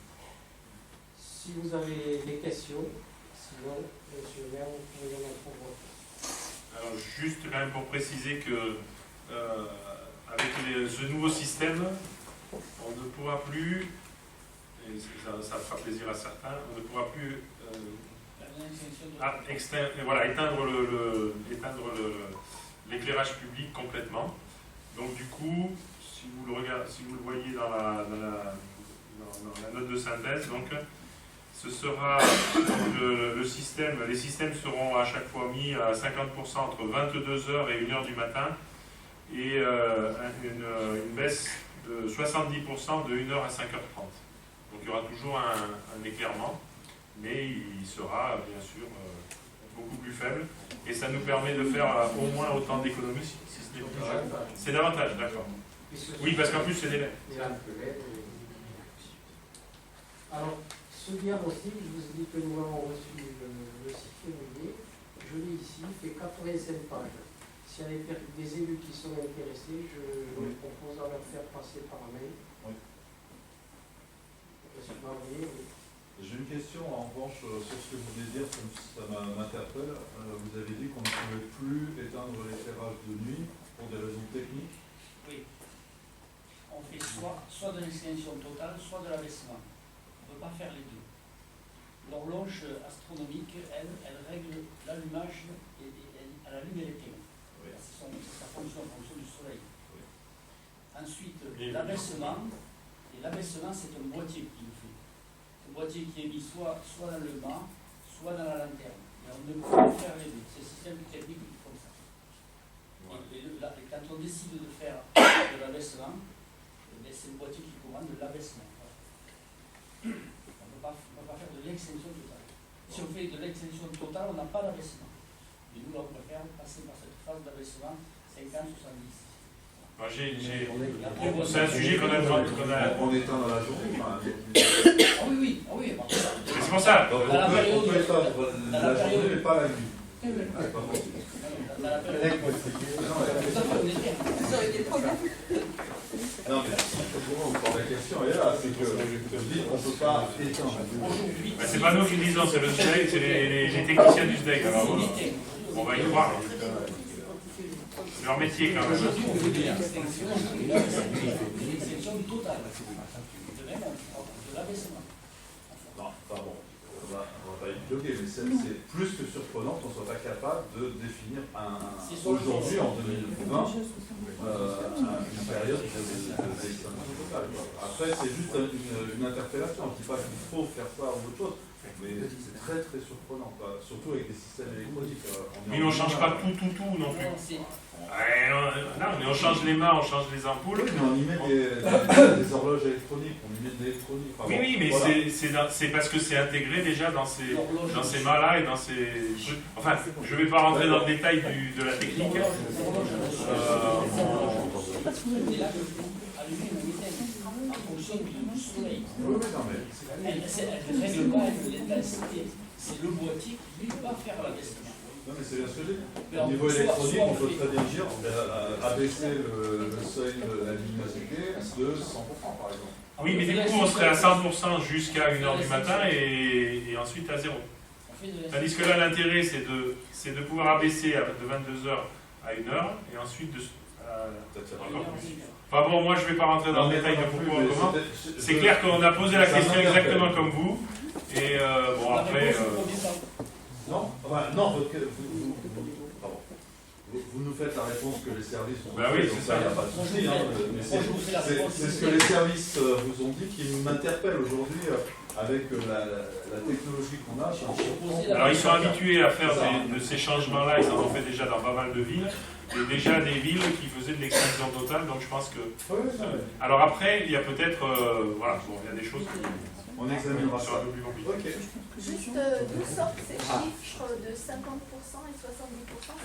Si vous avez des questions, sinon, monsieur le maire, vous pouvez les mettre au vote. Alors juste quand même pour préciser que avec ce nouveau système, on ne pourra plus, et ça fera plaisir à certains, on ne pourra plus éteindre l'éclairage public complètement. Donc du coup, si vous le voyez dans la note de synthèse, donc ce sera le système, les systèmes seront à chaque fois mis à 50% entre 22h et 1h du matin et une baisse de 70% de 1h à 5h30. Donc il y aura toujours un éclairement, mais il sera bien sûr beaucoup plus faible et ça nous permet de faire au moins autant d'économies si ce n'est plus. C'est davantage, d'accord. Oui, parce qu'en plus c'est des LED. Alors, ce diagnostic, je vous ai dit que nous avons reçu le 6 février, je l'ai ici, il fait 85 pages. S'il y a des élus qui sont intéressés, je vous propose de leur faire passer par mail. Oui. J'ai une question en revanche sur ce que vous venez de dire, ça m'interpelle. Vous avez dit qu'on ne pouvait plus éteindre l'éclairage de nuit pour des raisons techniques. Oui. On fait soit de l'extinction totale, soit de l'abaissement. On ne peut pas faire les deux. L'horloge astronomique, elle règle l'allumage et elle allume et l'éteint. Oui. Ça fonctionne en fonction du soleil. Oui. Ensuite, l'abaissement, c'est un boîtier qui le fait. Un boîtier qui est mis soit dans le mât, soit dans la lanterne. Mais on ne peut pas faire les deux. C'est le système technique comme ça. Ouais. Et quand on décide de faire de l'abaissement, c'est le boîtier qui commande l'abaissement. On ne peut pas faire de l'extinction totale. Si on fait de l'extinction totale, on n'a pas d'abaissement. Et nous, là, on préfère passer par cette phase d'abaissement 50-70. C'est un sujet qu'on a. On éteint dans la journée. Ah oui. C'est pour ça. On peut éteindre la journée, mais pas la nuit. Non, mais la question est là, c'est que je dis on ne peut pas éteindre. C'est pas nous qui disons, c'est le SDEC, c'est les techniciens du SDEC. Alors, on va y croire. C'est leur métier quand même. L'extinction totale. De même, de l'abaissement. Non, pardon. On va pas y bloquer, mais c'est plus que surprenant qu'on ne soit pas capable de définir aujourd'hui, en 2020, une période d'extinction totale. Après, c'est juste une interpellation. Je ne dis pas qu'il faut faire ça ou autre chose, mais c'est très très surprenant, surtout avec les systèmes électroniques. Mais on ne change pas tout non plus. Non, mais on change les mâts, on change les ampoules. Oui, mais on y met des horloges électroniques, on y met de l'électronique. Enfin, oui, mais voilà. C'est parce que c'est intégré déjà dans ces mâts-là et dans ces trucs. Enfin, je ne vais pas rentrer dans le détail de la technique. En fonction du soleil. Elle ne règle pas l'intensité. C'est le boîtier qui lui va faire l'abaissement. Non, mais c'est bien ce que j'ai dit. Au niveau électronique, on peut très bien dire abaisser le seuil de la luminosité de 100%, par exemple. Oui, mais du coup, on serait à 100% jusqu'à 1h du matin et ensuite à 0. Tandis que là, l'intérêt, c'est de pouvoir abaisser de 22h à 1h et ensuite encore plus. Enfin bon, moi, je ne vais pas rentrer dans le détail de pourquoi comment. C'est clair qu'on a posé la question exactement comme vous. Et bon, après... Non, vous nous faites la réponse que les services ont bah oui, c'est ça, il n'y a pas de souci. Mais c'est ce que les services vous ont dit qui m'interpelle aujourd'hui avec la technologie qu'on a. Alors ils sont habitués à faire de ces changements-là, ils en ont fait déjà dans pas mal de villes, et déjà des villes qui faisaient de l'extinction totale, donc je pense que... Alors après, il y a peut-être... voilà, bon, il y a des choses qui... On examinera ça un peu plus compliqué. Okay. Juste d'où sortent ces chiffres de 50% et 70%,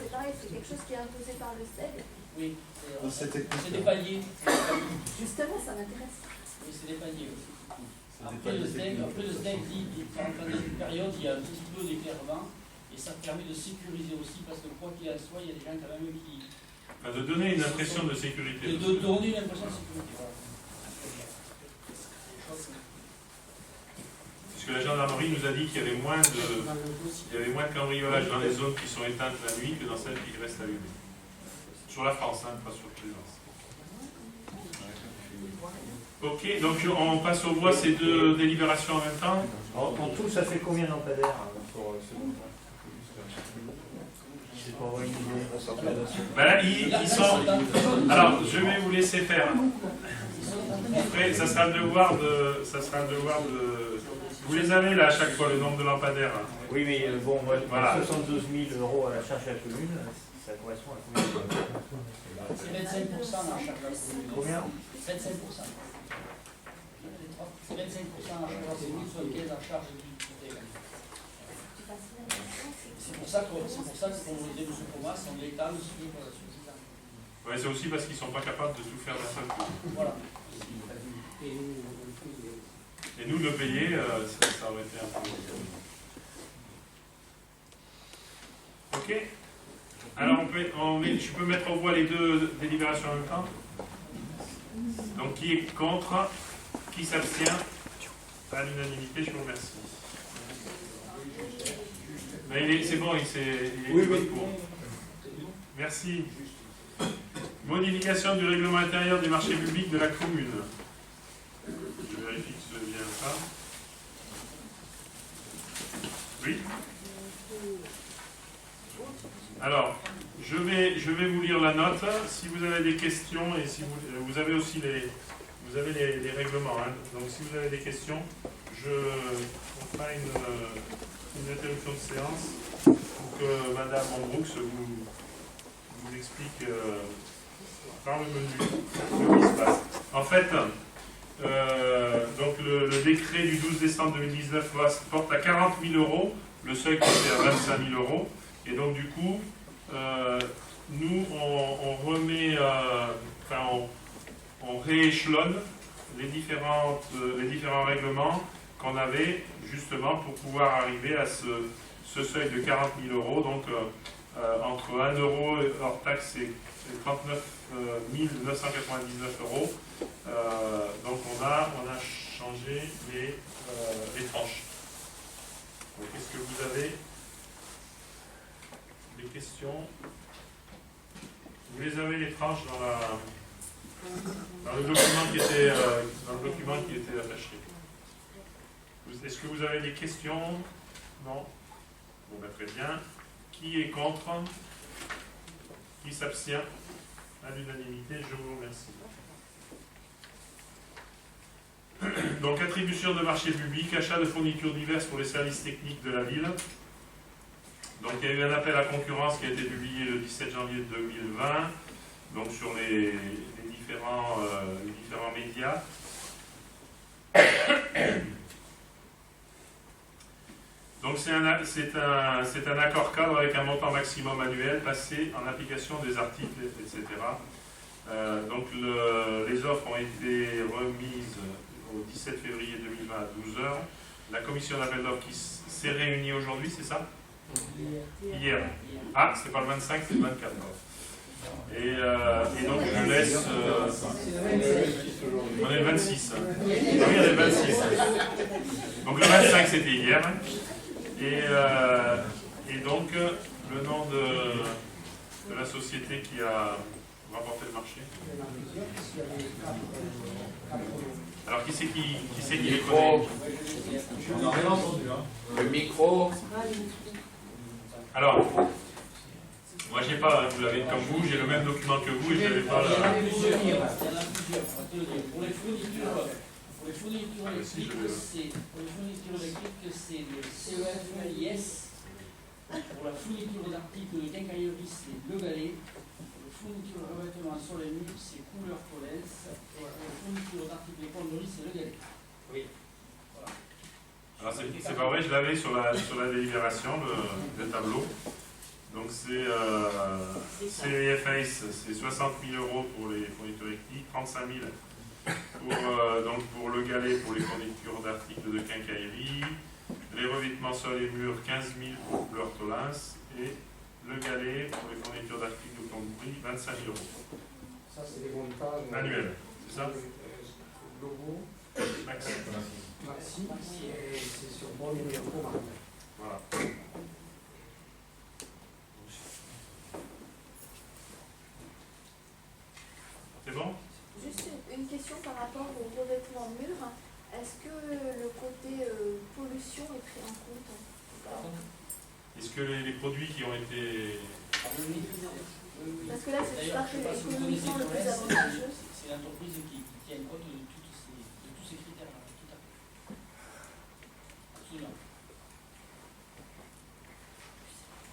c'est pareil, c'est quelque chose qui est imposé par le SDEC. Oui, c'est des paliers. Justement, ça m'intéresse. Oui, c'est des paliers aussi. Après, le SDEC dit qu'en une période, il y a un petit peu d'éclairement, et ça permet de sécuriser aussi, parce que quoi qu'il en soit, il y a des gens quand même qui Enfin, de donner une impression de sécurité. De donner une impression de sécurité. Voilà. Puisque la gendarmerie nous a dit qu'il y avait moins de cambriolages dans les zones qui sont éteintes la nuit que dans celles qui restent allumées. Sur la France, hein, pas sur Plaisance. Ok, donc on passe au voix ces deux délibérations en même temps. En tout, ça fait combien de lampadaires pour ce C'est pour avoir une idée. Ben là, ils sont... Alors, je vais vous laisser faire. Après, ça sera le devoir de... Vous les avez là à chaque fois, le nombre de lampadaires. Oui, mais bon, moi, voilà. 72 000 € à la charge à la commune, ça correspond à combien? C'est 25% à chaque fois. Combien? 25%. C'est 25% à chaque fois, c'est 1075 à charge du terrain. C'est pour ça que pour les élus de Thomas, on l'étale sur les ans. Ouais, c'est aussi parce qu'ils ne sont pas capables de tout faire d'un seul coup. Voilà. Et nous, le payer, ça aurait été un peu... Ok. Alors, je peux mettre en voie les deux délibérations en même temps. Donc, qui est contre? Qui s'abstient? À l'unanimité, je vous remercie. Mais c'est bon, il est pour. Merci. Modification du règlement intérieur des marchés publics de la commune. Je vérifie que c'est bien ça. Oui. Alors, je vais vous lire la note. Si vous avez des questions, et si vous avez aussi les règlements. Hein. Donc, si vous avez des questions, on fera une interruption de séance pour que Madame Brooks vous explique par le menu ce qui se passe. En fait, donc le décret du 12 décembre 2019 porte à 40 000 €, le seuil qui était à 25 000 €. Et donc, du coup, nous, on remet, on rééchelonne les différents règlements qu'on avait justement pour pouvoir arriver à ce seuil de 40 000 €. Donc, entre 1 € hors taxe et 39 999 €. Donc, on a changé les tranches. Est-ce que vous avez des questions? Vous les avez, les tranches, dans le document qui était attaché. Est-ce que vous avez des questions? Non? Bon, ben, très bien. Qui est contre? Qui s'abstient? À l'unanimité, je vous remercie. Donc, attribution de marchés publics, achat de fournitures diverses pour les services techniques de la ville. Donc, il y a eu un appel à concurrence qui a été publié le 17 janvier 2020, donc sur les différents médias. Donc, c'est un accord cadre avec un montant maximum annuel passé en application des articles, etc. Donc, les offres ont été remises au 17 février 2020 à 12 h. La commission d'appel d'offres qui s'est réunie aujourd'hui, c'est ça? Hier. Ah, c'est pas le 25, c'est le 24. Et donc je laisse... on est le 26. Ah oui, on est le 26. Donc le 25, c'était hier. Et donc, le nom de la société qui a remporté le marché. Alors, qui c'est qui les connaît? On n'a rien entendu, hein. Le micro. Alors, moi j'ai pas, vous l'avez comme vous, j'ai le même document que vous et je n'avais pas Il y en a plusieurs. Pour les fournitures électriques, c'est le CEF-IS. Pour la fourniture d'articles de quincaillerie, c'est Le Galet. Pour la fourniture de revêtement sur les murs, c'est Couleur Collens. Et pour la fourniture d'articles de connerie, c'est Le Galet. Oui. Voilà. Alors c'est pas vrai, je l'avais sur la délibération, le tableau. Donc c'est CEF-IS, c'est 60 000 € pour les fournitures électriques, 35 000 pour Le Galet, pour les fournitures d'articles de quincaillerie, les revêtements sol et murs, 15 000 pour Couleur Collens, et Le Galet, pour les fournitures d'articles de plomberie, 25 000 euros. Ça, c'est des montages Annuels, c'est ça? Logo, Maxi. Maxi, et c'est sur bon numéro commande. Voilà. C'est bon? Juste une question par rapport au revêtement mur. Est-ce que le côté pollution est pris en compte? Est-ce que les produits qui ont été... Parce que là, c'est pas que économiquement le plus avantageux. C'est l'entreprise qui tient compte de tous ces critères-là, tout à fait. Absolument.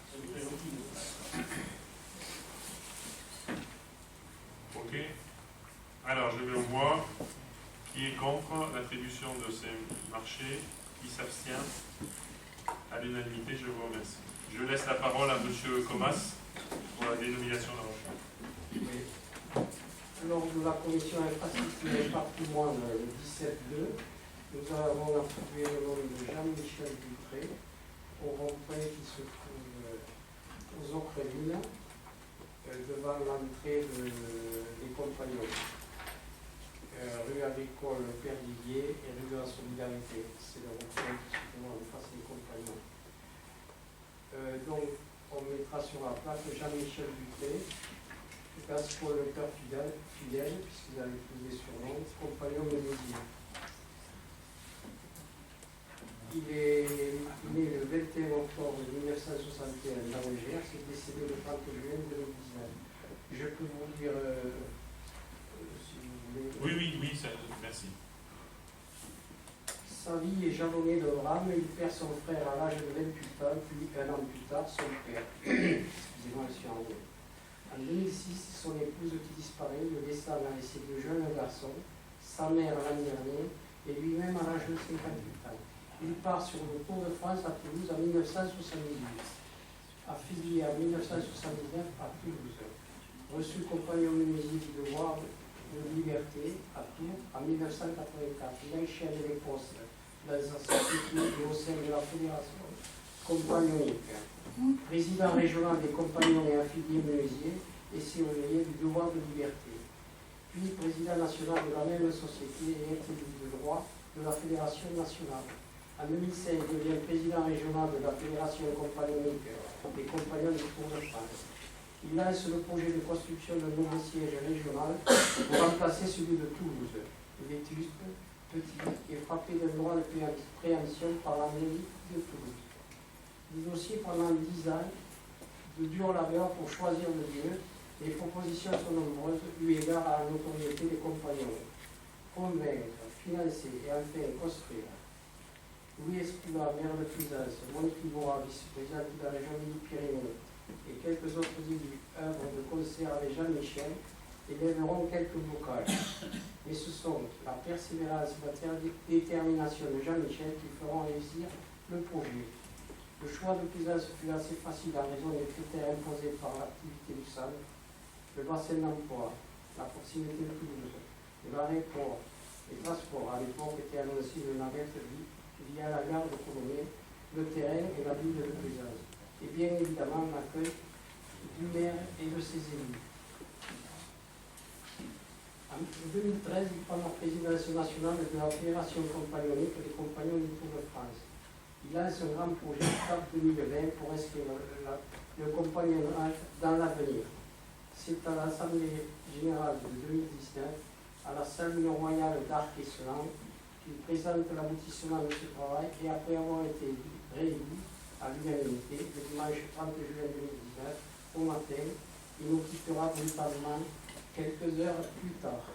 C'est le prérequis. Ok. Alors, je vais au voix. Qui est contre l'attribution de ces marchés? Qui s'abstient? À l'unanimité, je vous remercie. Je laisse la parole à M. Comas pour la dénomination d'un marché. Oui. Lors de la commission infrastructure et patrimoine le 17-2, nous avons attribué le nom de Jean-Michel Dupré au rond-point qui se trouve aux Ocreville, devant l'entrée des Compagnons. Rue agricole Perdiguier et rue de la Solidarité. C'est le rond-point qui se trouve en face des Compagnons. Donc, on mettra sur la plaque Jean-Michel Dupré, Gascon le père fidèle, puisqu'il a épousé son nom, compagnon de Mézières. Il est né le 21 octobre 1961 dans le Gers et décédé le 30 juin 2019. Je peux vous dire, si vous voulez. Oui, ça, merci. Sa vie est jalonnée de drames. Il perd son frère à l'âge de 28 ans, puis un an plus tard, son père. Excusez-moi, je suis en anglais. En 2006, son épouse qui disparaît, le destin a laissé deux jeunes garçons, sa mère l'année dernière, et lui-même à l'âge de 58 ans. Il part sur le Tour de France à Toulouse en 1978, affilié en 1979 à Toulouse, reçu compagnon municipal du devoir de liberté à Tours en 1984. Il enchaîne les postes dans sa société et au sein de la fédération compagnonique. Président régional des compagnons et affiliés menuisiers et surveillé du devoir de liberté. Puis président national de la même société et intégré de droit de la fédération nationale. En 2016, il devient président régional de la fédération compagnonique des compagnons du Tour de France. Il lance le projet de construction d'un nouveau siège régional pour remplacer celui de Toulouse, vétuste, petit et frappé d'un droit de préemption par la mairie de Toulouse. Négocié pendant 10 ans de dur labeur pour choisir le lieu, les propositions sont nombreuses eu égard à la notoriété des compagnons. Convaincre, financer et enfin construire. Louis Escoula, maire de Cuisance, Monique Libora, vice-président de la région Midi-Pyrénées, et quelques autres élus œuvrent de concert avec Jean-Michel et lèveront quelques blocages. Mais ce sont la persévérance et la détermination de Jean-Michel qui feront réussir le projet. Le choix de Cuisance fut assez facile en raison des critères imposés par l'activité du centre, le bassin d'emploi, la proximité de Toulouse, l'aéroport, les transports. À l'époque était annoncé une navette via la gare de Colomiers, le terrain et la ville de Cuisance. Et bien évidemment l'accueil du maire et de ses élus. En 2013, il prend la présidence nationale de la Fédération compagnonique des compagnons du Tour de France. Il lance un grand projet CAP 2020 pour inscrire le compagnonnage dans l'avenir. C'est à l'Assemblée générale de 2019, à la salle royale d'Arc et Selan, qu'il présente l'aboutissement de ce travail et après avoir été réélu à l'unanimité le dimanche 30 juin 2019 au matin, il nous quittera brutalement quelques heures plus tard.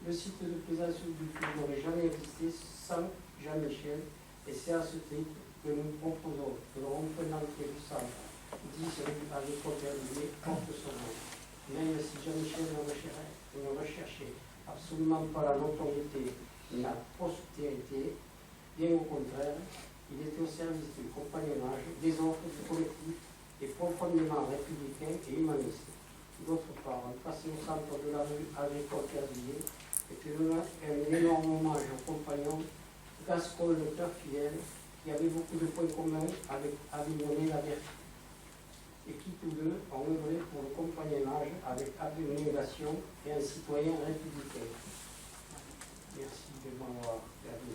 Le site de présence du Tour n'aurait jamais existé sans Jean-Michel et c'est à ce titre que nous proposons que le rond-point d'entrée du centre 10 rue à l'école Verdier porte son nom. Même si Jean-Michel ne recherchait absolument pas la notoriété ni la postérité, bien au contraire, il était au service du compagnonnage, des offres du collectif et profondément républicain et humaniste. D'autre part, placé au centre de la rue agricole Verdier était un énorme hommage aux compagnons Gascon le père fidèle qui avait beaucoup de points communs avec Avignonnet la Vertu. et qui tous deux ont œuvré pour le compagnonnage avec abnégation et un citoyen républicain. Merci de m'avoir regardé.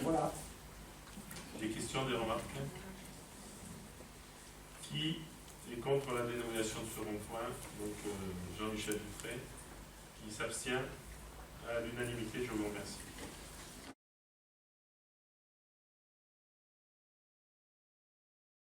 Voilà. Des questions, des remarques? Qui est contre la dénomination de ce rond-point? Donc Jean-Michel Dufray. Qui s'abstient? À l'unanimité, je vous remercie.